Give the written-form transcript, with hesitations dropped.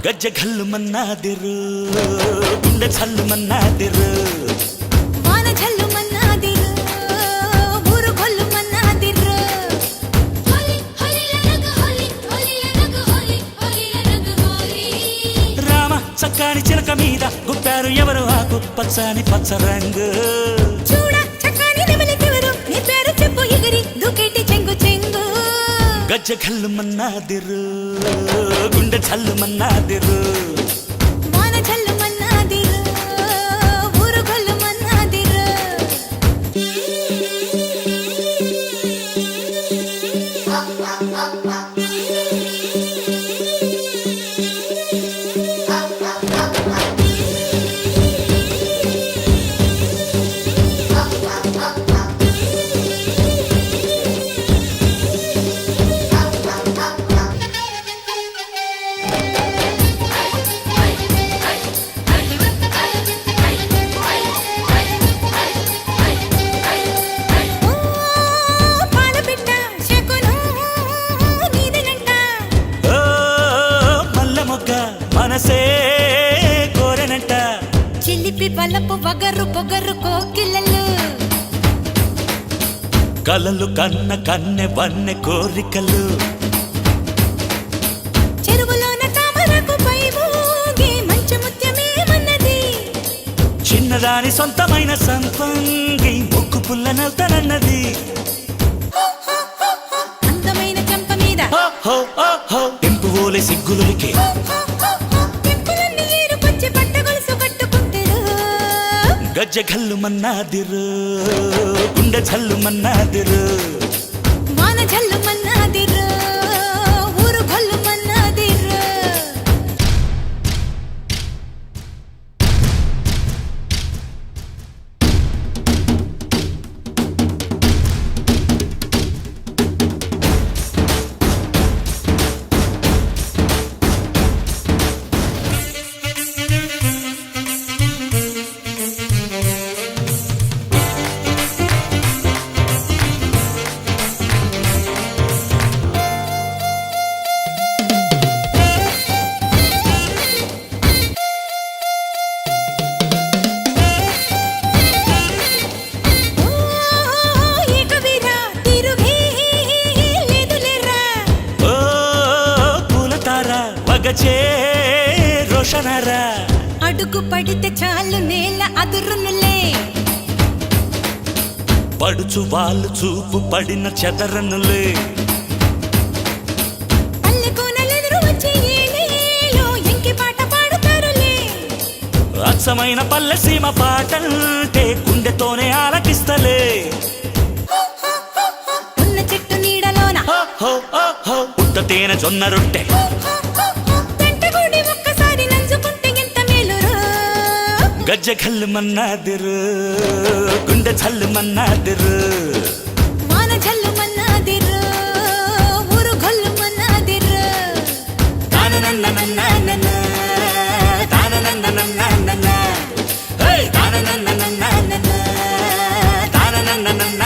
ಗಜ್ಜೆ ಘಲ್ಲು ಮನ್ನಾದಿರು ಗುಂಡೆ ಛಲ್ಲು ಮನ್ನಾದಿರು ವಾನ ಝಲ್ಲು ಮನ್ನಾದಿರು ಊರು ಗೊಲ್ಲು ಮನ್ನಾದಿರು రామ చక్కని చిలక మీద గుప్పారు ఎవరు ఆకు పచ్చని పచ్చ రంగు చూడ చక్కని నెమలికెవరు నీ పేరు చెప్పు ఎగిరి దూకేటి చెంగు చెంగు గజ్జె ఘల్లు మన్నాదిరు గుండె ఛల్లు మన్నాదిరు వాన ఝల్లు మన్నాదిరు ఊరు గొల్లు మన్నాదిరు మనసే కోరనంట చిలిపి బలపు వగరు పొగరు కోకిలలు కలలు కన్న కన్నె వన్నె కోరికలు చెరువులోన తామరకు పై ఊగి మంచు ముత్యమేమన్నది చిన్నదాని సొంతమైన సంపంగి ముక్కు పుల్లనవుతానన్నది అందమైన చెంప మీద ఇంపు ఓలే సిగ్గులకి గజ్జె ఘల్లు మన్నాదిరు గుండె ఛల్లు మన్నాదిరు వాన ఝల్లు మన్నాదిరు ఊరు గొల్లు మన్నాదిరు గజే రోషనరా అడుగు పడితే చాలు నేల అదురునులే పడుచు వాళ్ళు చూపు పడిన చెదరనులే పల్లె కోనలెదురు వచ్చి ఏలేలో ఎంకి పాట పాడుతారులే అచ్చమైన పల్లె సీమ పాటంటే గుండెతోనే ఆలకిస్తలే ఉన్న చెట్టు నీడలోన ఉత్త తేనె జొన్న రొట్టె గజ్జె ఘల్లు మన్నాదిరు గుండె ఛల్లు మన్నాదిరు వాన ఝల్లు మన్నాదిరు ఊరు గొల్లు మన్నాదిరు తాననన్ననన్ననన్న తాననన్ననన్ననన్న హే తాననన్ననన్ననన్న తాననన్ననన్న